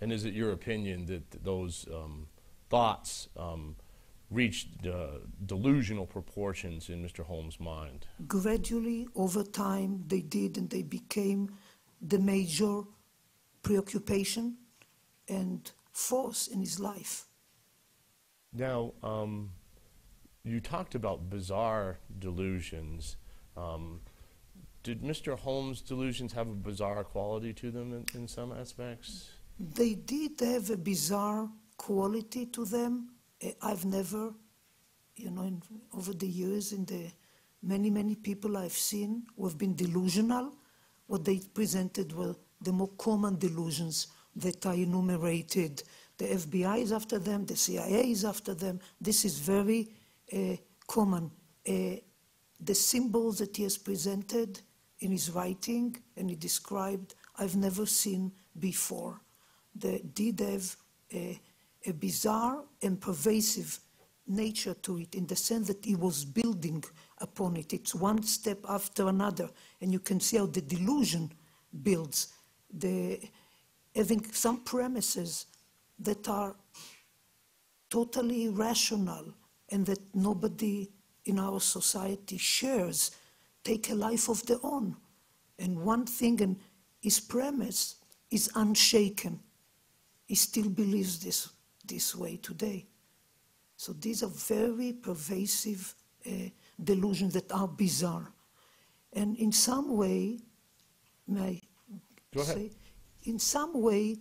And is it your opinion that those thoughts reached delusional proportions in Mr. Holmes' mind? Gradually, over time, they did, and they became the major preoccupation and force in his life. Now, you talked about bizarre delusions. Did Mr. Holmes' delusions have a bizarre quality to them in some aspects? They did have a bizarre quality to them. I've never, over the years, in the many people I've seen who have been delusional, what they presented were the more common delusions that I enumerated. The FBI is after them, the CIA is after them. This is very common. The symbols that he has presented in his writing and he described, I've never seen before. They did have a bizarre and pervasive nature to it, in the sense that he was building upon it. It's one step after another, and you can see how the delusion builds. Having some premises that are totally irrational and that nobody in our society shares, take a life of their own. And one thing, and his premise is unshaken. He still believes this way today. So these are very pervasive delusions that are bizarre. And in some way, may I say, in some way,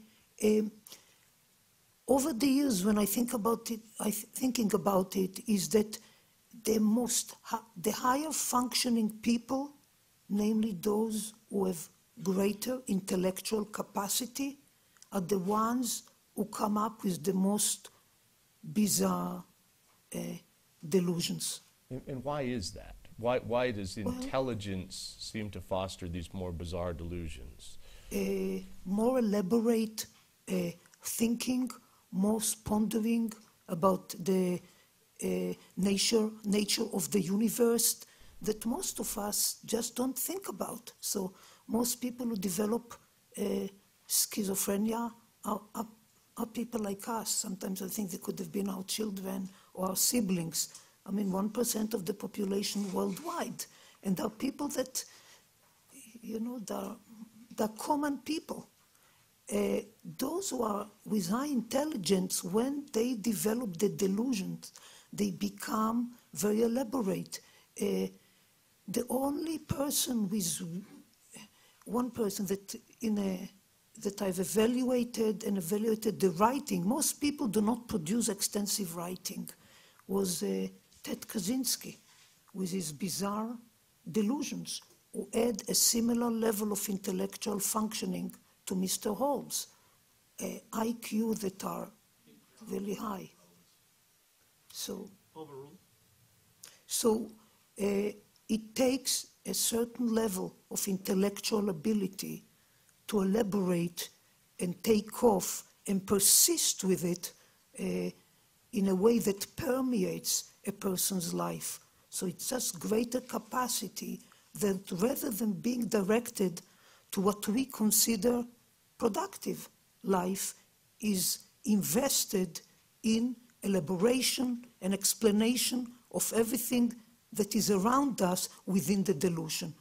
over the years when I think about it, thinking about it is that the higher functioning people, namely those who have greater intellectual capacity, are the ones who come up with the most bizarre delusions. And why is that? Why does intelligence seem to foster these more bizarre delusions? More elaborate thinking, more pondering about the nature of the universe that most of us just don't think about. So most people who develop schizophrenia are people like us. Sometimes I think they could have been our children or our siblings. I mean, 1% of the population worldwide. And there are people that, they're common people. Those who are with high intelligence, when they develop the delusions, they become very elaborate. The only person one person that I've evaluated the writing, most people do not produce extensive writing, was Ted Kaczynski, with his bizarre delusions, who had a similar level of intellectual functioning to Mr. Holmes, IQ that are very high. So it takes a certain level of intellectual ability to elaborate and take off and persist with it in a way that permeates a person's life. So it's just greater capacity that rather than being directed to what we consider productive life, is invested in elaboration and explanation of everything that is around us within the delusion.